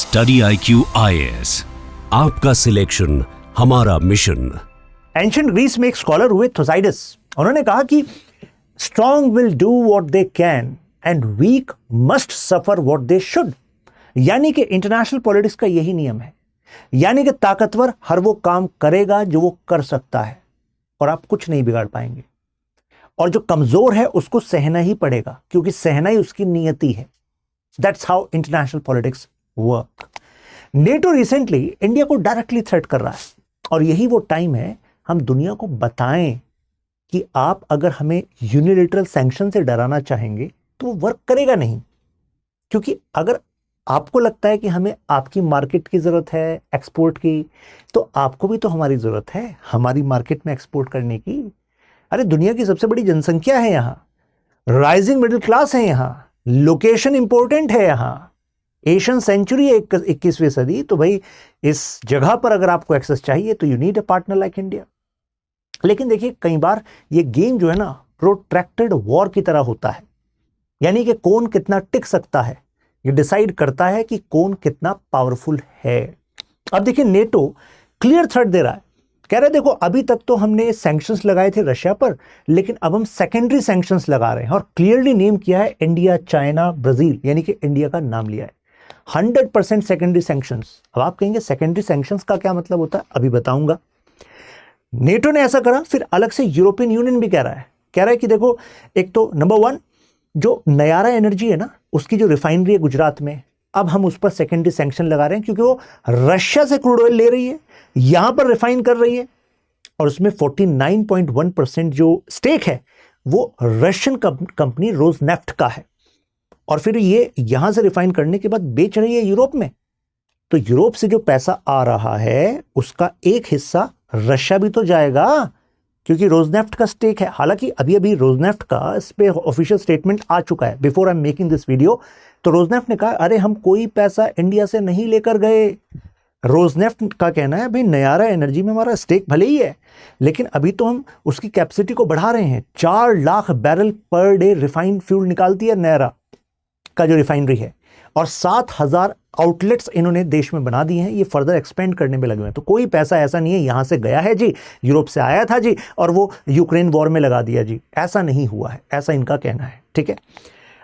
Study IQ IAS, आपका selection हमारा मिशन। एंशिएंट ग्रीस में एक स्कॉलर हुए थुसाइडस। उन्होंने कहा कि strong will do what they can and weak must suffer what they should. यानी कि इंटरनेशनल पॉलिटिक्स का यही नियम है, यानी कि ताकतवर हर वो काम करेगा जो वो कर सकता है और आप कुछ नहीं बिगाड़ पाएंगे, और जो कमजोर है उसको सहना ही पड़ेगा क्योंकि सहना ही उसकी नियति है। That's how international politics work. NATO recently India को डायरेक्टली थ्रेट कर रहा है और यही वो टाइम है हम दुनिया को बताएं कि आप अगर हमें यूनिलैटरल सैंक्शन से डराना चाहेंगे तो वो वर्क करेगा नहीं। क्योंकि अगर आपको लगता है कि हमें आपकी मार्केट की जरूरत है एक्सपोर्ट की, तो आपको भी तो हमारी जरूरत है हमारी मार्केट में एक्सपोर्ट करने की। अरे दुनिया की सबसे बड़ी जनसंख्या है यहाँ, राइजिंग मिडिल क्लास है यहाँ, लोकेशन इंपॉर्टेंट है यहाँ, एशियन सेंचुरी है 21वीं सदी। तो भाई इस जगह पर अगर आपको एक्सेस चाहिए तो you need a partner like India. लेकिन देखिए कई बार ये गेम जो है ना प्रोट्रैक्टेड वॉर की तरह होता है, यानी कि कौन कितना टिक सकता है ये डिसाइड करता है कि कौन कितना पावरफुल है। अब देखिए नेटो क्लियर थ्रेट दे रहा है, कह रहे देखो अभी तक तो हमने सैंक्शंस लगाए थे रशिया पर, लेकिन अब हम सेकेंडरी सैंक्शंस लगा रहे हैं और क्लियरली नेम किया है इंडिया, चाइना, ब्राजील, यानी कि इंडिया का नाम लिया है। 100% सेकेंडरी सैंक्शंस। अब आप कहेंगे सेकेंडरी सैंक्शंस का क्या मतलब होता है, अभी बताऊंगा। नेटो ने ऐसा करा, फिर अलग से यूरोपियन यूनियन भी कह रहा है कि देखो एक तो नंबर 1 जो नयारा एनर्जी है ना उसकी जो रिफाइनरी है गुजरात में, अब हम उस पर सेकेंडरी सैंक्शन लगा रहे हैं क्योंकि वो रशिया से क्रूड ऑयल ले रही है, यहां पर रिफाइन कर रही है और उसमें 49.1% जो स्टेक है वो रशियन कंपनी रोजनेफ्ट का है, और फिर ये यहां से रिफाइन करने के बाद बेच रही है यूरोप में। तो यूरोप से जो पैसा आ रहा है उसका एक हिस्सा रशिया भी तो जाएगा क्योंकि रोजनेफ्ट का स्टेक है। हालांकि अभी अभी रोजनेफ्ट का इस पे ऑफिशियल स्टेटमेंट आ चुका है before I am making this video. तो रोजनेफ्ट ने कहा अरे हम कोई पैसा इंडिया से नहीं लेकर गए। रोजनेफ्ट का कहना है भाई नयारा एनर्जी में हमारा स्टेक भले ही है, लेकिन अभी तो हम उसकी कैपेसिटी को बढ़ा रहे हैं। 4 lakh barrel per day refined fuel निकालती है नयारा का जो रिफाइनरी है, और 7,000 आउटलेट्स इन्होंने देश में बना दिए हैं। ये फर्दर एक्सपेंड करने में लगे हुए हैं। तो कोई पैसा ऐसा नहीं है यहां से गया है जी, यूरोप से आया था जी और वो यूक्रेन वॉर में लगा दिया जी, ऐसा नहीं हुआ है, ऐसा इनका कहना है। ठीक है,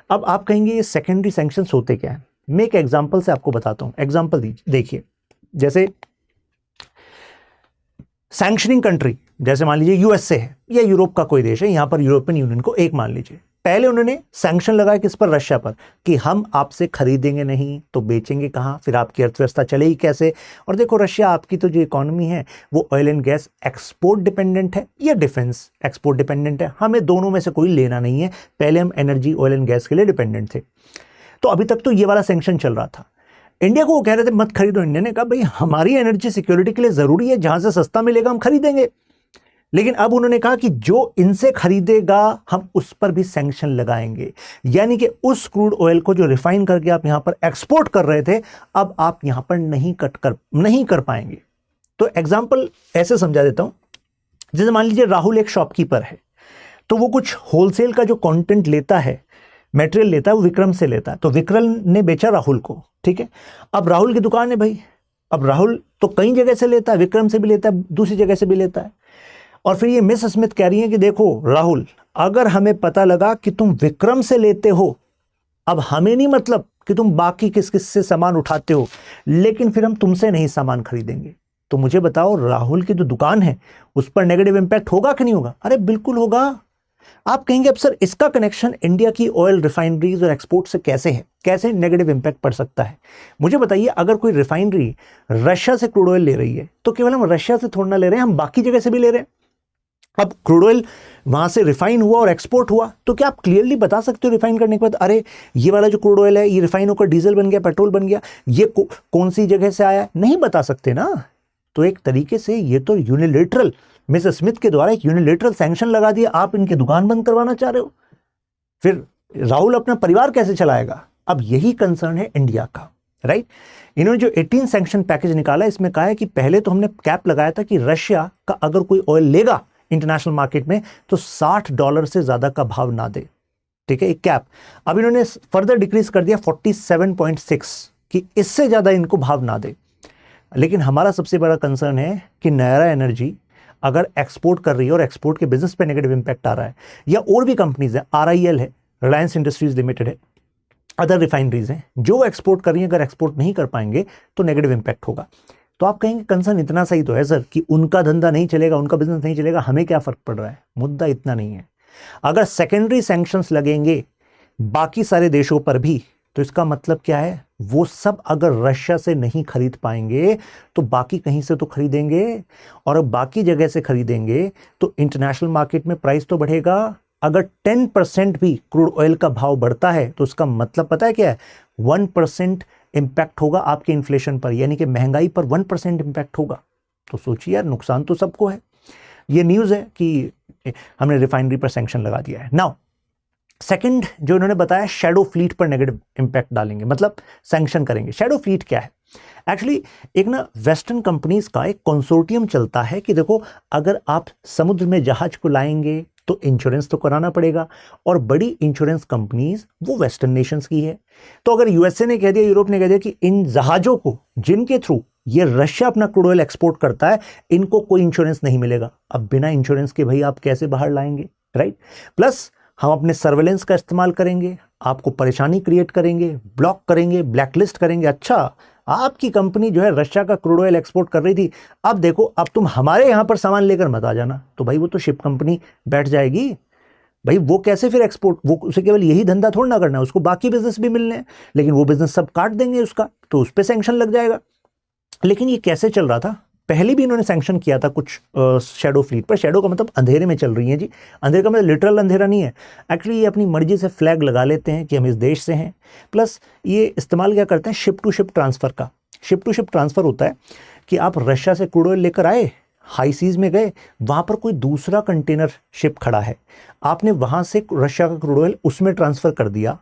अब आप कहेंगे ये सेकेंडरी सैंक्शंस होते क्या है। मैं एक एग्जांपल से आपको बताता हूं। एग्जांपल देखिए, जैसे सैंक्शनिंग कंट्री जैसे मान लीजिए यूएसए है या यूरोप का कोई देश है, यहां पर यूरोपियन यूनियन को एक मान लीजिए, पहले उन्होंने सैंक्शन लगाया किस पर, रशिया पर, कि हम आपसे खरीदेंगे नहीं तो बेचेंगे कहां, फिर आपकी अर्थव्यवस्था चलेगी कैसे। और देखो रशिया आपकी तो जो इकोनॉमी है वो oil and gas export dependent है या डिफेंस एक्सपोर्ट डिपेंडेंट है, हमें दोनों में से कोई लेना नहीं है। पहले हम एनर्जी ऑयल एंड गैस के लिए डिपेंडेंट थे। तो अभी तक तो ये वाला सैंक्शन चल रहा था। इंडिया को वो कह रहे थे मत खरीदो। इंडिया ने कहा भाई हमारी एनर्जी सिक्योरिटी के लिए जरूरी है, जहां से सस्ता मिलेगा हम खरीदेंगे। लेकिन अब उन्होंने कहा कि जो इनसे खरीदेगा हम उस पर भी सैंक्शन लगाएंगे, यानी कि उस क्रूड ऑयल को जो रिफाइन करके आप यहां पर एक्सपोर्ट कर रहे थे अब आप यहां पर नहीं कर पाएंगे। तो एग्जांपल ऐसे समझा देता हूं, जैसे मान लीजिए राहुल एक शॉपकीपर है, तो वो कुछ होलसेल का जो कंटेंट लेता है, मटेरियल लेता है, वो विक्रम से लेता है। तो विक्रम ने बेचा राहुल को, ठीक है। अब राहुल की दुकान है भाई, अब राहुल तो कई जगह से लेता है, विक्रम से भी लेता है, दूसरी जगह से भी लेता है। और फिर ये मिस स्मिथ कह रही है कि देखो राहुल, अगर हमें पता लगा कि तुम विक्रम से लेते हो, अब हमें नहीं मतलब कि तुम बाकी किस किस से सामान उठाते हो, लेकिन फिर हम तुमसे नहीं सामान खरीदेंगे। तो मुझे बताओ राहुल की जो दुकान है उस पर नेगेटिव इंपैक्ट होगा कि नहीं होगा? अरे बिल्कुल होगा। आप कहेंगे अब सर इसका कनेक्शन इंडिया की ऑयल रिफाइनरीज और एक्सपोर्ट से कैसे है, कैसे नेगेटिव इंपैक्ट पड़ सकता है? मुझे बताइए, अगर कोई रिफाइनरी रशिया से क्रूड ऑयल ले रही है तो केवल हम रशिया से थोड़ा ना ले रहे हैं, हम बाकी जगह से भी ले रहे हैं। अब क्रूड ऑयल वहां से रिफाइन हुआ और एक्सपोर्ट हुआ, तो क्या आप क्लियरली बता सकते हो रिफाइन करने के बाद अरे ये वाला जो क्रूड ऑयल है ये रिफाइन होकर डीजल बन गया, पेट्रोल बन गया, ये कौन सी जगह से आया? नहीं बता सकते ना। तो एक तरीके से ये तो यूनिलेटरल, मिस स्मिथ के द्वारा एक यूनिलेटरल सैंक्शन लगा दिया, आप इनकी दुकान बंद करवाना चाह रहे हो। फिर राहुल अपना परिवार कैसे चलाएगा? अब यही कंसर्न है इंडिया का, राइट। इन्होंने जो 18 सैंक्शन पैकेज निकाला, इसमें कहा है कि पहले तो हमने कैप लगाया था कि रशिया का अगर कोई ऑयल लेगा इंटरनेशनल मार्केट में तो $60 से ज्यादा का भाव ना दे, ठीक है, एक कैप। अब इन्होंने फर्दर डिक्रीज कर दिया 47.6 कि इससे ज़्यादा इनको भाव ना दे। लेकिन हमारा सबसे बड़ा कंसर्न है कि नायरा एनर्जी अगर एक्सपोर्ट कर रही है और एक्सपोर्ट के बिजनेस पे नेगेटिव इंपैक्ट आ रहा है, या और भी कंपनीज है, RIL है, रिलायंस इंडस्ट्रीज लिमिटेड है, अदर रिफाइनरीज हैं जो एक्सपोर्ट कर रही हैं, अगर एक्सपोर्ट नहीं कर पाएंगे तो नेगेटिव इंपैक्ट होगा। तो आप कहेंगे कंसर्न इतना सही तो है सर कि उनका धंधा नहीं चलेगा, उनका बिजनेस नहीं चलेगा, हमें क्या फर्क पड़ रहा है। मुद्दा इतना नहीं है। अगर सेकेंडरी सैंक्शंस लगेंगे बाकी सारे देशों पर भी, तो इसका मतलब क्या है, वो सब अगर रशिया से नहीं खरीद पाएंगे तो बाकी कहीं से तो खरीदेंगे, और अब बाकी जगह से खरीदेंगे तो इंटरनेशनल मार्केट में प्राइस तो बढ़ेगा। अगर 10% भी क्रूड ऑयल का भाव बढ़ता है तो उसका मतलब पता है क्या है, 1% इंपैक्ट होगा आपके इन्फ्लेशन पर, यानी कि महंगाई पर 1% इंपैक्ट होगा। तो सोचिए यार, नुकसान तो सबको है। ये न्यूज़ है कि हमने रिफाइनरी पर सैंक्शन लगा दिया है। नाउ सेकंड जो इन्होंने बताया, शैडो फ्लीट पर नेगेटिव इंपैक्ट डालेंगे, मतलब सैंक्शन करेंगे। शैडो फ्लीट क्या है? एक्चुअली एक ना वेस्टर्न कंपनीज का एक कंसोर्टियम चलता है कि देखो, अगर आप समुद्र में जहाज को लाएंगे तो इंश्योरेंस तो कराना पड़ेगा, और बड़ी इंश्योरेंस कंपनीज वो वेस्टर्न नेशंस की है। तो अगर यूएसए ने कह दिया, यूरोप ने कह दिया कि इन जहाजों को जिनके थ्रू ये रशिया अपना क्रूड ऑयल एक्सपोर्ट करता है, इनको कोई इंश्योरेंस नहीं मिलेगा। अब बिना इंश्योरेंस के भाई आप कैसे बाहर लाएंगे, राइट? प्लस हम अपने सर्वेलेंस का इस्तेमाल करेंगे, आपको परेशानी क्रिएट करेंगे, ब्लॉक करेंगे, ब्लैकलिस्ट करेंगे। अच्छा, आपकी कंपनी जो है रशिया का क्रूड ऑयल एक्सपोर्ट कर रही थी, अब देखो, अब तुम हमारे यहां पर सामान लेकर मत आ जाना। तो भाई वो तो शिप कंपनी बैठ जाएगी। भाई वो कैसे फिर एक्सपोर्ट, वो उसे केवल यही धंधा थोड़ा ना करना है, उसको बाकी बिजनेस भी मिलने हैं, लेकिन वो बिजनेस सब काट देंगे उसका, तो उस पर सैंक्शन लग जाएगा। लेकिन ये कैसे चल रहा था, पहले भी इन्होंने सैंक्शन किया था कुछ शैडो फ्लीट पर। शैडो का मतलब अंधेरे में चल रही है जी। अंधेरे का मतलब लिटरल अंधेरा नहीं है, एक्चुअली ये अपनी मर्जी से फ्लैग लगा लेते हैं कि हम इस देश से हैं। प्लस ये इस्तेमाल क्या करते हैं, शिप टू शिप ट्रांसफ़र का। शिप टू शिप ट्रांसफ़र होता है कि आप रशिया से क्रूड ऑयल लेकर आए, हाई सीज में गए, वहाँ पर कोई दूसरा कंटेनर शिप खड़ा है, आपने वहाँ से रशिया का क्रूड ऑयल उसमें ट्रांसफ़र कर दिया,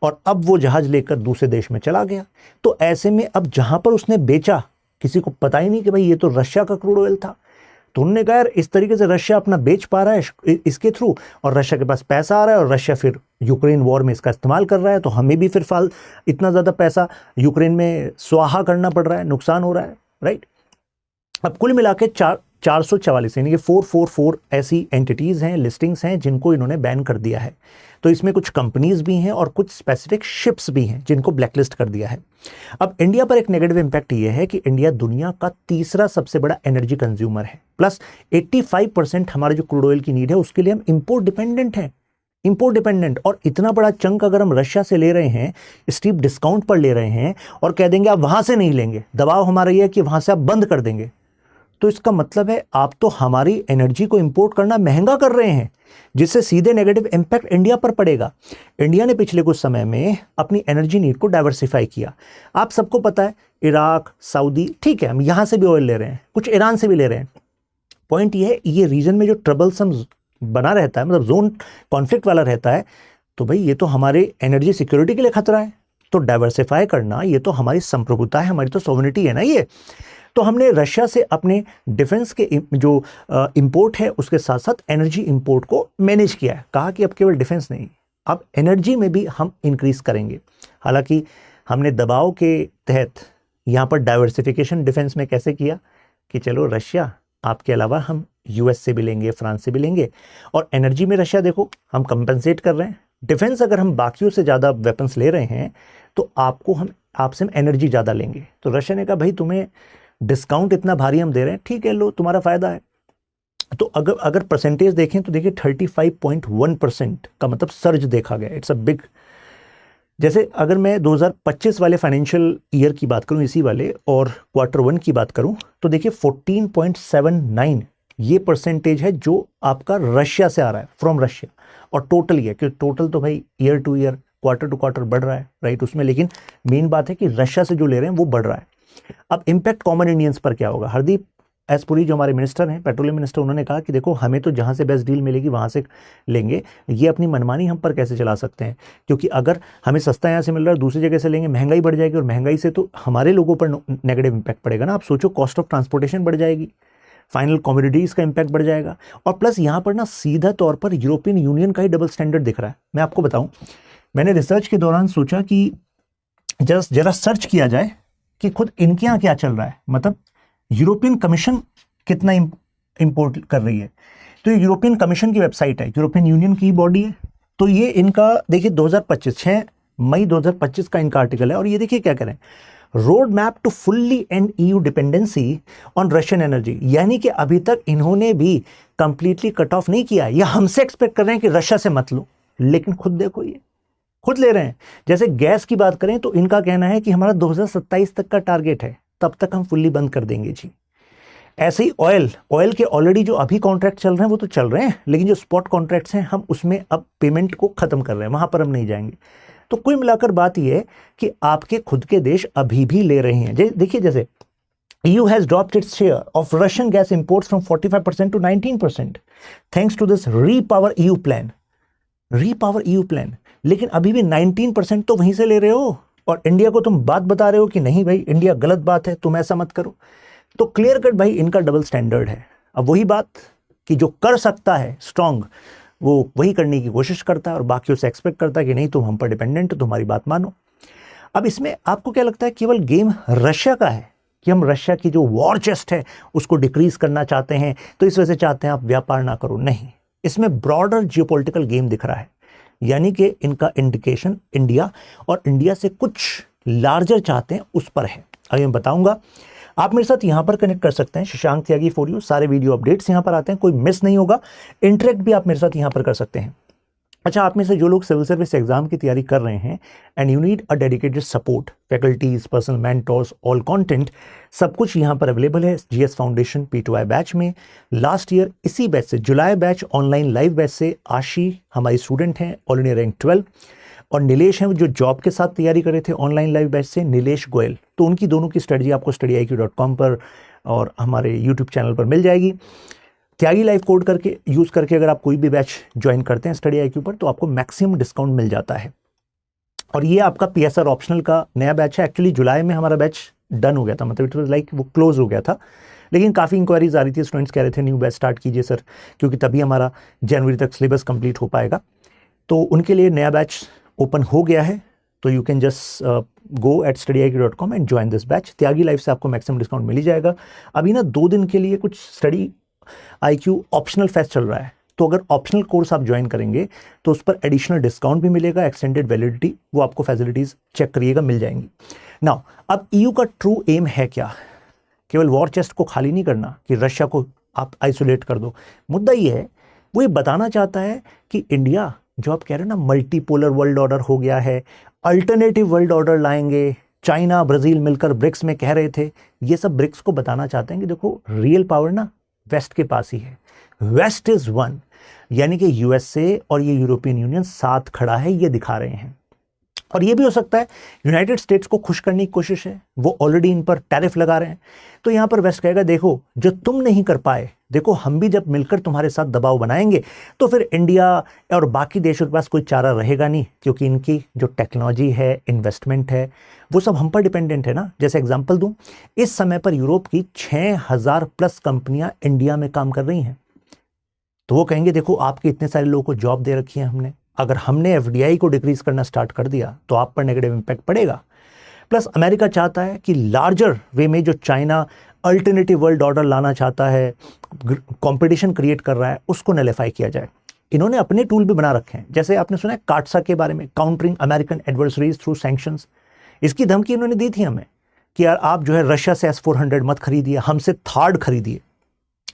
और अब वो जहाज़ लेकर दूसरे देश में चला गया। तो ऐसे में अब जहाँ पर उसने बेचा, किसी को पता ही नहीं कि भाई ये तो रशिया का क्रूड ऑयल था। तो उन्होंने कहा यार, इस तरीके से रशिया अपना बेच पा रहा है इसके थ्रू, और रशिया के पास पैसा आ रहा है, और रशिया फिर यूक्रेन वॉर में इसका इस्तेमाल कर रहा है, तो हमें भी फिर इतना ज़्यादा पैसा यूक्रेन में स्वाहा करना पड़ रहा है, नुकसान हो रहा है, राइट? अब कुल मिला के 444 यानी कि 444 ऐसी एंटिटीज़ हैं, लिस्टिंग्स हैं जिनको इन्होंने बैन कर दिया है। तो इसमें कुछ कंपनीज भी हैं और कुछ स्पेसिफिक शिप्स भी हैं जिनको ब्लैकलिस्ट कर दिया है। अब इंडिया पर एक नेगेटिव इंपैक्ट ये है कि इंडिया दुनिया का तीसरा सबसे बड़ा एनर्जी कंज्यूमर है, प्लस 85% हमारे जो क्रूड ऑयल की नीड है उसके लिए हम इंपोर्ट डिपेंडेंट हैं। इंपोर्ट डिपेंडेंट, और इतना बड़ा चंक अगर हम रशिया से ले रहे हैं, स्टीप डिस्काउंट पर ले रहे हैं, और कह देंगे आप वहां से नहीं लेंगे, दबाव हमारा ये है कि वहां से आप बंद कर देंगे, तो इसका मतलब है आप तो हमारी एनर्जी को इंपोर्ट करना महंगा कर रहे हैं, जिससे सीधे नेगेटिव इंपैक्ट इंडिया पर पड़ेगा। इंडिया ने पिछले कुछ समय में अपनी एनर्जी नीड को डाइवर्सिफाई किया। आप सबको पता है, इराक, सऊदी, ठीक है, हम यहां से भी ऑयल ले रहे हैं, कुछ ईरान से भी ले रहे हैं। पॉइंट ये है, ये रीजन में जो ट्रबलसम बना रहता है, मतलब जोन कॉन्फ्लिक्ट वाला रहता है, तो भाई ये तो हमारे एनर्जी सिक्योरिटी के लिए खतरा है। तो डाइवर्सिफाई करना ये तो हमारी संप्रभुता है, हमारी तो सॉवरेनिटी है ना ये। तो हमने रशिया से अपने डिफेंस के जो इंपोर्ट है उसके साथ साथ एनर्जी इंपोर्ट को मैनेज किया है। कहा कि अब केवल डिफेंस नहीं, अब एनर्जी में भी हम इंक्रीज करेंगे। हालांकि हमने दबाव के तहत यहाँ पर डाइवर्सिफिकेशन डिफेंस में कैसे किया कि चलो रशिया आपके अलावा हम यूएस से भी लेंगे, फ्रांस से भी लेंगे, और एनर्जी में रशिया देखो हम कंपनसेट कर रहे हैं। डिफेंस अगर हम बाकियों से ज़्यादा वेपन्स ले रहे हैं तो आपसे हम एनर्जी ज़्यादा लेंगे। तो रशिया ने कहा भाई तुम्हें डिस्काउंट इतना भारी हम दे रहे हैं, ठीक है, लो तुम्हारा फायदा है। तो अगर परसेंटेज देखें तो देखिए 35.1% का मतलब सर्ज देखा गया। It's a big. जैसे अगर मैं 2025 वाले फाइनेंशियल ईयर की बात करूं, इसी वाले, और Q1 की बात करूं, तो देखिए 14.79 ये परसेंटेज है जो आपका रशिया से आ रहा है, फ्रॉम रशिया। और टोटल ये, क्योंकि टोटल तो भाई year to year, quarter to quarter बढ़ रहा है, राइट, उसमें, लेकिन मेन बात है कि रशिया से जो ले रहे हैं वो बढ़ रहा है। अब इम्पैक्ट कॉमन इंडियंस पर क्या होगा? हरदीप एस पुरी जो हमारे मिनिस्टर हैं, पेट्रोलियम मिनिस्टर, उन्होंने कहा कि देखो हमें तो जहां से बेस्ट डील मिलेगी वहां से लेंगे, ये अपनी मनमानी हम पर कैसे चला सकते हैं? क्योंकि अगर हमें सस्ता यहाँ से मिल रहा है, दूसरी जगह से लेंगे, महंगाई बढ़ जाएगी, और महंगाई से तो हमारे लोगों पर नेगेटिव इंपैक्ट पड़ेगा ना। आप सोचो, कॉस्ट ऑफ ट्रांसपोर्टेशन बढ़ जाएगी, फाइनल कमोडिटीज़ का इंपैक्ट बढ़ जाएगा, और प्लस यहाँ पर ना सीधा तौर पर यूरोपियन यूनियन का ही डबल स्टैंडर्ड दिख रहा है। मैं आपको बताऊँ, मैंने रिसर्च के दौरान सोचा कि जरा सर्च किया जाए कि खुद इनके यहाँ क्या चल रहा है, मतलब यूरोपियन कमीशन कितना इंपोर्ट कर रही है। तो ये यूरोपियन कमीशन की वेबसाइट है, यूरोपियन यूनियन की बॉडी है। तो ये इनका देखिए 2025 6 मई 2025 का इनका आर्टिकल है, और ये देखिए क्या करें, road map to fully end EU dependency on Russian energy, यानी कि अभी तक इन्होंने भी कंप्लीटली कट ऑफ नहीं किया। या हमसे एक्सपेक्ट कर रहे हैं कि रशिया से मत लो, लेकिन खुद देखो ये खुद ले रहे हैं। जैसे गैस की बात करें तो इनका कहना है कि हमारा 2027 तक का टारगेट है, तब तक हम फुल्ली बंद कर देंगे जी। ऐसे ही ऑयल के ऑलरेडी जो अभी कॉन्ट्रैक्ट चल रहे हैं वो तो चल रहे हैं, लेकिन जो स्पॉट कॉन्ट्रैक्ट्स हैं हम उसमें अब पेमेंट को खत्म कर रहे हैं, वहां पर हम नहीं जाएंगे। तो कुल मिलाकर बात यह है कि आपके खुद के देश अभी भी ले रहे हैं। देखिए जैसे EU has dropped its share of Russian gas imports from 45% to 19% thanks to this Repower EU plan. Repower EU plan, लेकिन अभी भी 19% तो वहीं से ले रहे हो, और इंडिया को तुम बात बता रहे हो कि नहीं भाई इंडिया गलत बात है, तुम ऐसा मत करो। तो क्लियर कट भाई इनका डबल स्टैंडर्ड है। अब वही बात कि जो कर सकता है स्ट्रांग वो वही करने की कोशिश करता है, और बाकी उसे एक्सपेक्ट करता है कि नहीं तुम हम पर डिपेंडेंट हो, तुम्हारी बात मानो। अब इसमें आपको क्या लगता है केवल गेम रशिया का है कि हम रशिया की जो वॉर चेस्ट है उसको डिक्रीज करना चाहते हैं, तो इस वजह से चाहते हैं आप व्यापार ना करो? नहीं, इसमें ब्रॉडर जियोपॉलिटिकल गेम दिख रहा है, यानी कि इनका इंडिकेशन इंडिया और इंडिया से कुछ लार्जर चाहते हैं उस पर है। अभी मैं बताऊंगा, आप मेरे साथ यहां पर कनेक्ट कर सकते हैं, शशांक त्यागी फॉर यू, सारे वीडियो अपडेट्स यहां पर आते हैं, कोई मिस नहीं होगा। इंटरेक्ट भी आप मेरे साथ यहां पर कर सकते हैं। अच्छा, आप में से जो लोग सिविल सर्विस एग्जाम की तैयारी कर रहे हैं and you need a dedicated support, faculties, personal mentors, all content, सब कुछ यहाँ पर अवेलेबल है जीएस फाउंडेशन P2I बैच में। लास्ट ईयर इसी बैच से, जुलाई बैच ऑनलाइन लाइव बैच से आशी हमारी स्टूडेंट हैं, ऑल इंडिया रैंक 12, और नीलेश हैं जो जॉब के साथ तैयारी कर रहे थे ऑनलाइन लाइव बैच से, नीलेश गोयल। तो उनकी दोनों की स्ट्रेटजी आपको studyIQ.com पर और हमारे यूट्यूब चैनल पर मिल जाएगी। त्यागी लाइव कोड करके यूज़ करके अगर आप कोई भी बैच ज्वाइन करते हैं studyIQ पर तो आपको मैक्सिमम डिस्काउंट मिल जाता है। और ये आपका PSR ऑप्शनल का नया बैच है। एक्चुअली जुलाई में हमारा बैच डन हो गया था, मतलब इट वाज लाइक वो क्लोज हो गया था, लेकिन काफ़ी इंक्वायरीज आ रही थी, स्टूडेंट्स कह रहे थे न्यू बैच स्टार्ट कीजिए सर, क्योंकि तभी हमारा जनवरी तक सिलेबस कंप्लीट हो पाएगा। तो उनके लिए नया बैच ओपन हो गया है, तो you can just go at studyIQ.com and join this batch. Tyagi live से आपको मैक्सिमम डिस्काउंट मिल ही जाएगा। अभी ना 2 दिन के लिए कुछ StudyIQ ऑप्शनल फेस्ट चल रहा है, तो अगर ऑप्शनल कोर्स आप ज्वाइन करेंगे तो उस पर एडिशनल डिस्काउंट भी मिलेगा, एक्सटेंडेड वैलिडिटी, वो आपको फैसिलिटीज़ चेक करिएगा मिल जाएंगी। नाउ अब EU का ट्रू एम है क्या? केवल वॉर चेस्ट को खाली नहीं करना कि रशिया को आप आइसोलेट कर दो। मुद्दा ये है, वो ये बताना चाहता है कि इंडिया जो आप कह रहे हैं ना मल्टीपोलर वर्ल्ड ऑर्डर हो गया है, अल्टरनेटिव वर्ल्ड ऑर्डर लाएंगे, चाइना ब्राज़ील मिलकर ब्रिक्स में कह रहे थे, ये सब ब्रिक्स को बताना चाहते हैं कि देखो रियल पावर ना वेस्ट के पास ही है, वेस्ट इज वन, यानी कि USA और ये यूरोपियन यूनियन साथ खड़ा है, ये दिखा रहे हैं। और ये भी हो सकता है यूनाइटेड स्टेट्स को खुश करने की कोशिश है, वो ऑलरेडी इन पर टैरिफ लगा रहे हैं, तो यहाँ पर वेस्ट कहेगा देखो जो तुम नहीं कर पाए, देखो हम भी जब मिलकर तुम्हारे साथ दबाव बनाएंगे तो फिर इंडिया और बाकी देशों के पास कोई चारा रहेगा नहीं, क्योंकि इनकी जो टेक्नोलॉजी है, इन्वेस्टमेंट है, वो सब हम पर डिपेंडेंट है ना। जैसे एग्जांपल दूं, इस समय पर यूरोप की 6000 प्लस कंपनियां इंडिया में काम कर रही हैं, तो वो कहेंगे देखो आपके इतने सारे लोगों को जॉब दे रखी है हमने, अगर हमने FDI को डिक्रीज करना स्टार्ट कर दिया तो आप पर नेगेटिव इंपैक्ट पड़ेगा। प्लस अमेरिका चाहता है कि लार्जर वे में जो चाइना अल्टरनेटिव वर्ल्ड ऑर्डर लाना चाहता है, कंपटीशन क्रिएट कर रहा है, उसको नलिफाई किया जाए। इन्होंने अपने टूल भी बना रखे हैं, जैसे आपने सुना है काटसा के बारे में, countering American adversaries through sanctions. इसकी धमकी इन्होंने दी थी हमें कि यार आप जो है रशिया से S-400 मत खरीदिए, हमसे थार्ड खरीदिए।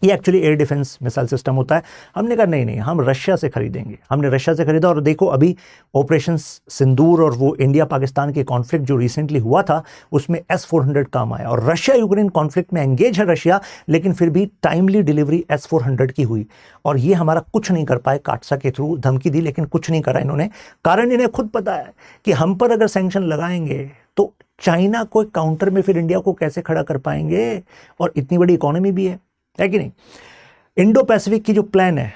ये actually air defence missile system होता है। हमने कहा नहीं हम रशिया से खरीदेंगे। हमने रशिया से खरीदा, और देखो अभी ऑपरेशन सिंदूर और वो इंडिया पाकिस्तान के कॉन्फ्लिक्ट जो रिसेंटली हुआ था उसमें S-400 काम आया, और रशिया यूक्रेन कॉन्फ्लिक्ट में एंगेज है रशिया, लेकिन फिर भी टाइमली डिलीवरी S-400 की हुई, और ये हमारा कुछ नहीं कर पाए। काटसा के थ्रू धमकी दी लेकिन कुछ नहीं करा इन्होंने, कारण इन्हें खुद पता है कि हम पर अगर सैंक्शन लगाएंगे तो चाइना को काउंटर में फिर इंडिया को कैसे खड़ा कर पाएंगे, और इतनी बड़ी इकोनॉमी भी है कि नहीं। इंडो पैसिफिक की जो प्लान है,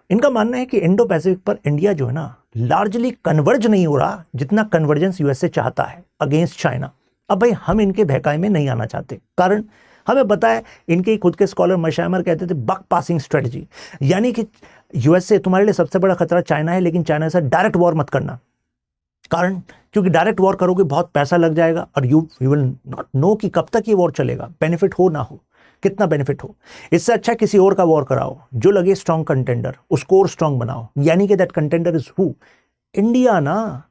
इनका मानना है कि इंडो पैसिफिक पर इंडिया जो है ना लार्जली कन्वर्ज नहीं हो रहा जितना कन्वर्जेंस USA चाहता है अगेंस्ट चाइना। अब भाई हम इनके बहकावे में नहीं आना चाहते, कारण हमें पता है इनके खुद के स्कॉलर मशाइमर कहते थे बक पासिंग स्ट्रेटजी, यानी कि USA तुम्हारे लिए सबसे बड़ा खतरा चाइना है, लेकिन चाइना से डायरेक्ट वॉर मत करना, कारण क्योंकि डायरेक्ट वॉर करोगे बहुत पैसा लग जाएगा और यू विल नॉट नो कि कब तक ये वॉर चलेगा, बेनिफिट हो ना हो, कितना बेनिफिट हो। इससे अच्छा किसी और का वॉर कराओ जो लगे स्ट्रांग कंटेंडर, उसको और स्ट्रांग बनाओ, यानी कि that contender is who, India ना।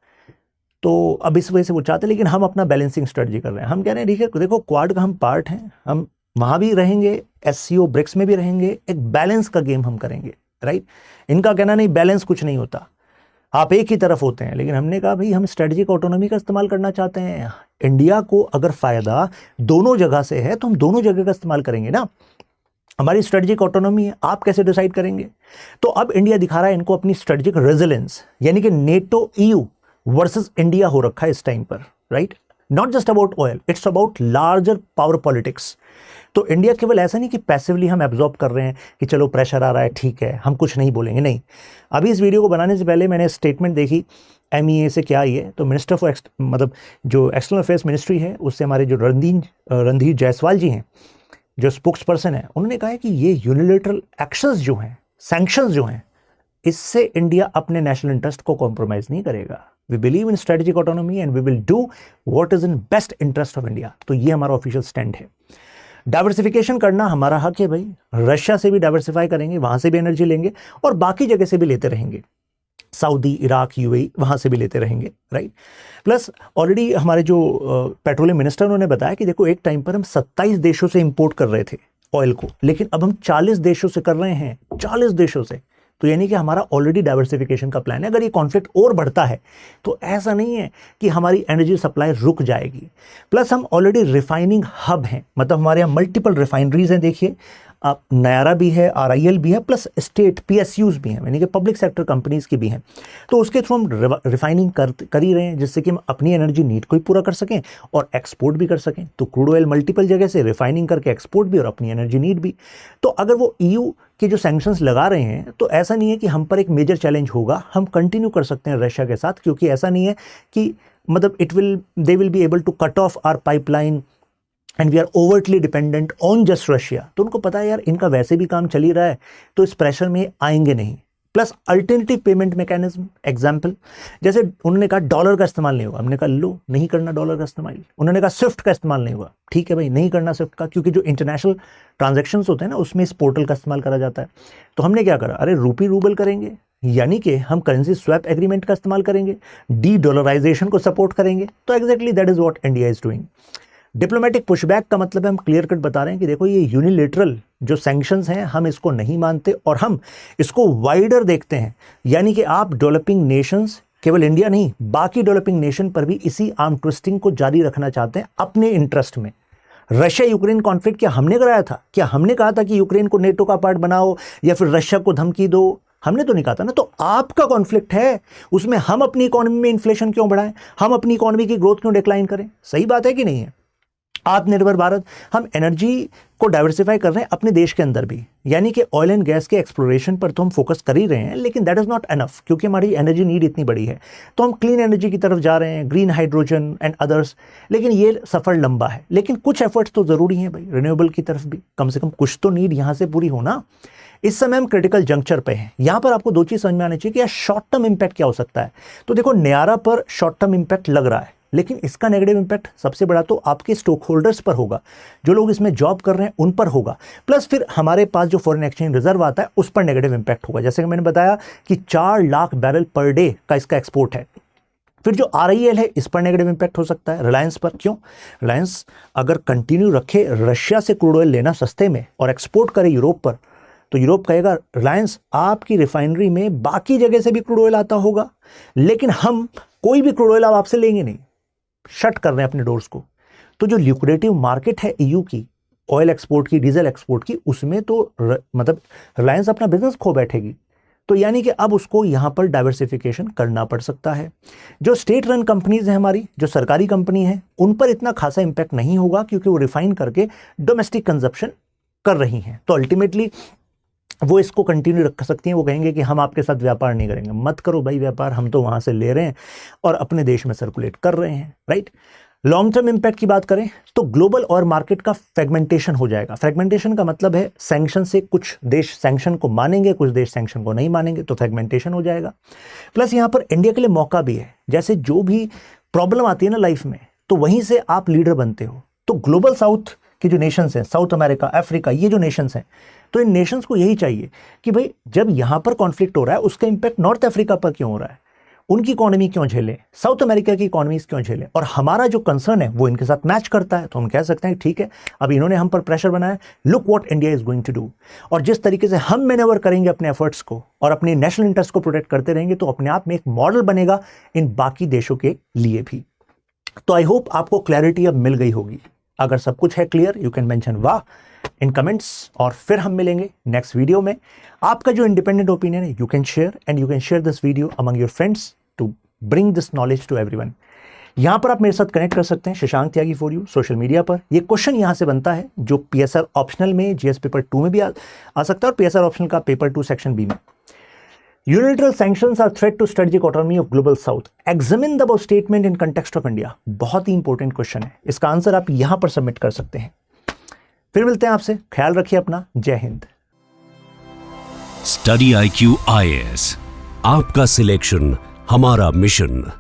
तो अब इस वजह से वो चाहते हैं, लेकिन हम अपना बैलेंसिंग स्ट्रेटजी कर रहे हैं। हम कह रहे हैं ठीक है, देखो क्वाड का हम पार्ट हैं, हम वहाँ भी रहेंगे, SCO ब्रिक्स में भी रहेंगे, एक बैलेंस का गेम हम करेंगे, राइट। इनका कहना नहीं बैलेंस कुछ नहीं होता, आप एक ही तरफ होते हैं, लेकिन हमने कहा भाई हम स्ट्रेटजिक ऑटोनॉमी का इस्तेमाल करना चाहते हैं। इंडिया को अगर फायदा दोनों जगह से है तो हम दोनों जगह का इस्तेमाल करेंगे ना, हमारी स्ट्रेटजिक ऑटोनॉमी है, आप कैसे डिसाइड करेंगे। तो अब इंडिया दिखा रहा है इनको अपनी स्ट्रेटजिक रेजिलेंस, यानी कि नेटो EU वर्सेस इंडिया हो रखा है इस टाइम पर, right. Not just about oil, it's about larger power politics. तो इंडिया केवल ऐसा नहीं कि पैसिवली हम एब्जॉर्ब कर रहे हैं कि चलो प्रेशर आ रहा है ठीक है हम कुछ नहीं बोलेंगे, नहीं। अभी इस वीडियो को बनाने से पहले मैंने स्टेटमेंट देखी MEA से, क्या आई है, तो मिनिस्टर फॉर मतलब जो एक्सटर्नल अफेयर्स मिनिस्ट्री है, उससे हमारे जो रणधीर जायसवाल जी हैं, जो स्पोक्स पर्सन है, उन्होंने कहा है कि ये यूनिलेटरल एक्शंस जो हैं, सैंक्शंस जो हैं, इससे इंडिया अपने नेशनल इंटरेस्ट को कॉम्प्रोमाइज नहीं करेगा। We believe in strategic autonomy and we will do what is in best interest of India. तो ये हमारा ऑफिशियल स्टैंड है। डाइवर्सिफिकेशन करना हमारा हक है भाई, रशिया से भी डाइवर्सिफाई करेंगे, वहां से भी एनर्जी लेंगे और बाकी जगह से भी लेते रहेंगे, सऊदी, इराक, UAE वहां से भी लेते रहेंगे, राइट। प्लस ऑलरेडी हमारे जो पेट्रोलियम मिनिस्टर उन्होंने बताया कि देखो एक टाइम पर हम 27 देशों से इंपोर्ट कर रहे थे ऑयल को, लेकिन अब हम 40 देशों से कर रहे हैं, 40 देशों से। तो यानी कि हमारा ऑलरेडी डाइवर्सिफिकेशन का प्लान है। अगर ये कॉन्फ्लिक्ट और बढ़ता है तो ऐसा नहीं है कि हमारी एनर्जी सप्लाई रुक जाएगी। प्लस हम ऑलरेडी रिफाइनिंग हब हैं, मतलब हमारे यहाँ मल्टीपल रिफाइनरीज हैं, देखिए आप, नयारा भी है, RIL भी है, प्लस स्टेट PSUs भी हैं, यानी कि पब्लिक सेक्टर कंपनीज की भी हैं। तो उसके थ्रू हम रिफाइनिंग कर ही रहे हैं, जिससे कि हम अपनी एनर्जी नीड को भी पूरा कर सकें और एक्सपोर्ट भी कर सकें। तो क्रूड ऑयल मल्टीपल जगह से रिफाइनिंग करके एक्सपोर्ट भी और अपनी एनर्जी नीड भी। तो अगर वो EU के जो सैंक्शंस लगा रहे हैं तो ऐसा नहीं है कि हम पर एक मेजर चैलेंज होगा, हम कंटिन्यू कर सकते हैं रशिया के साथ, क्योंकि ऐसा नहीं है कि मतलब they will be able to cut off our pipeline and we are overtly dependent on just Russia. तो उनको पता है यार इनका वैसे भी काम चल ही रहा है, तो इस प्रेशर में आएंगे नहीं। Plus alternative payment mechanism, example जैसे उन्होंने कहा डॉलर का इस्तेमाल नहीं होगा, हमने कहा लो नहीं करना डॉलर का इस्तेमाल। उन्होंने कहा स्विफ्ट का इस्तेमाल नहीं होगा, ठीक है भाई नहीं करना स्विफ्ट का, क्योंकि जो इंटरनेशनल ट्रांजैक्शंस होते हैं ना उसमें इस पोर्टल का इस्तेमाल करा जाता है। तो हमने क्या करा, अरे रूपी रूबल करेंगे, यानी कि हम करेंसी स्वैप एग्रीमेंट का इस्तेमाल करेंगे, डी-डॉलराइजेशन को सपोर्ट करेंगे। तो exactly that is what India is doing. Diplomatic pushback का मतलब है हम क्लियर कट बता रहे हैं कि देखो ये यूनिलेटरल जो सैंक्शंस हैं हम इसको नहीं मानते और हम इसको वाइडर देखते हैं, यानी कि आप डेवलपिंग नेशंस, केवल इंडिया नहीं बाकी डेवलपिंग नेशन पर भी इसी आर्म ट्विस्टिंग को जारी रखना चाहते हैं अपने इंटरेस्ट में। रशिया यूक्रेन कॉन्फ्लिक्ट क्या हमने कराया था? क्या हमने कहा था कि यूक्रेन को नेटो का पार्ट बनाओ या फिर रशिया को धमकी दो? हमने तो नहीं कहा था ना। तो आपका कॉन्फ्लिक्ट है, उसमें हम अपनी इकोनॉमी में इन्फ्लेशन क्यों बढ़ाएं, हम अपनी इकोनॉमी की ग्रोथ क्यों डिक्लाइन करें? सही बात है कि नहीं है? आत्मनिर्भर भारत, हम एनर्जी को डाइवर्सिफाई कर रहे हैं अपने देश के अंदर भी, यानी कि ऑयल एंड गैस के एक्सप्लोरेशन पर तो हम फोकस कर ही रहे हैं, लेकिन दैट इज नॉट एनफ, क्योंकि हमारी एनर्जी नीड इतनी बड़ी है। तो हम क्लीन एनर्जी की तरफ जा रहे हैं, ग्रीन हाइड्रोजन एंड अदर्स, लेकिन ये सफर लंबा है। लेकिन कुछ एफर्ट्स तो जरूरी हैं भाई, रिन्यूएबल की तरफ भी कम से कम कुछ तो नीड यहां से पूरी होना। इस समय हम क्रिटिकल जंक्चर पे हैं। यहां पर आपको दो चीज समझ में आनी चाहिए कि यार शॉर्ट टर्म इंपैक्ट क्या हो सकता है। तो देखो नयारा पर शॉर्ट टर्म इंपैक्ट लग रहा है, लेकिन इसका नेगेटिव इंपैक्ट सबसे बड़ा तो आपके स्टॉक होल्डर्स पर होगा, जो लोग इसमें जॉब कर रहे हैं उन पर होगा। प्लस फिर हमारे पास जो फॉरेन एक्सचेंज रिजर्व आता है उस पर नेगेटिव इंपैक्ट होगा। जैसे कि मैंने बताया कि 4 लाख बैरल पर डे का इसका एक्सपोर्ट है। फिर जो RIL है इस पर नेगेटिव इंपैक्ट हो सकता है, रिलायंस पर। क्यों? रिलायंस अगर कंटिन्यू रखे रशिया से क्रूड ऑयल लेना सस्ते में और एक्सपोर्ट करे यूरोप पर, तो यूरोप कहेगा रिलायंस आपकी रिफाइनरी में बाकी जगह से भी क्रूड ऑयल आता होगा, लेकिन हम कोई भी क्रूड ऑयल अब आपसे लेंगे नहीं, शट कर रहे हैं अपने डोर्स को। तो जो ल्यूक्रेटिव मार्केट है EU की ऑयल एक्सपोर्ट की, डीजल एक्सपोर्ट की, उसमें तो मतलब रिलायंस अपना बिजनेस खो बैठेगी। तो यानी कि अब उसको यहां पर डाइवर्सिफिकेशन करना पड़ सकता है। जो स्टेट रन कंपनीज हैं हमारी, जो सरकारी कंपनी है, उन पर इतना खासा इंपैक्ट नहीं होगा, क्योंकि वो रिफाइन करके डोमेस्टिक कंजप्शन कर रही हैं। तो अल्टीमेटली वो इसको कंटिन्यू रख सकती हैं। वो कहेंगे कि हम आपके साथ व्यापार नहीं करेंगे। मत करो भाई व्यापार, हम तो वहां से ले रहे हैं और अपने देश में सर्कुलेट कर रहे हैं, राइट। लॉन्ग टर्म इंपैक्ट की बात करें तो ग्लोबल ऑयल मार्केट का फ्रेगमेंटेशन हो जाएगा। फ्रेगमेंटेशन का मतलब है सैंक्शन से कुछ देश सैंक्शन को मानेंगे, कुछ देश सैंक्शन को नहीं मानेंगे, तो फ्रेगमेंटेशन हो जाएगा। प्लस यहाँ पर इंडिया के लिए मौका भी है, जैसे जो भी प्रॉब्लम आती है ना लाइफ में, तो वहीं से आप लीडर बनते हो। तो ग्लोबल साउथ के जो नेशंस हैं, साउथ अमेरिका, अफ्रीका, ये जो नेशंस हैं, तो इन नेशंस को यही चाहिए कि भाई जब यहाँ पर कॉन्फ्लिक्ट हो रहा है उसका इंपैक्ट नॉर्थ अफ्रीका पर क्यों हो रहा है, उनकी इकोनॉमी क्यों झेले, साउथ अमेरिका की इकोनॉमीज क्यों झेले, और हमारा जो कंसर्न है वो इनके साथ मैच करता है। तो हम कह सकते हैं ठीक है, अब इन्होंने हम पर प्रेशर बनाया, look what India is going to do. और जिस तरीके से हम मैनेवर करेंगे अपने एफर्ट्स को और अपने नेशनल इंटरेस्ट को प्रोटेक्ट करते रहेंगे, तो अपने आप में एक मॉडल बनेगा इन बाकी देशों के लिए भी। तो आई होप आपको क्लैरिटी अब मिल गई होगी। अगर सब कुछ है क्लियर, यू कैन मेंशन वाह इन कमेंट्स, और फिर हम मिलेंगे नेक्स्ट वीडियो में। आपका जो इंडिपेंडेंट ओपिनियन है you can share, and you can share this video among your friends to bring this knowledge to everyone. यहां पर आप मेरे साथ कनेक्ट कर सकते हैं Shashank Tyagi for you social media पर। ये क्वेश्चन यहां से बनता है जो पीएसआर ऑप्शनल में, जीएस पेपर 2 में भी आ सकता है, और पीएसआर ऑप्शनल का पेपर 2 सेक्शन बी में। Unilateral sanctions are threat to strategic autonomy of Global South, examine the above statement in context of India. बहुत ही इंपॉर्टेंट क्वेश्चन है, इसका आंसर आप यहां पर सबमिट कर सकते हैं। फिर मिलते हैं आपसे, ख्याल रखिए अपना, जय हिंद। स्टडी IQ IAS, आपका सिलेक्शन हमारा मिशन।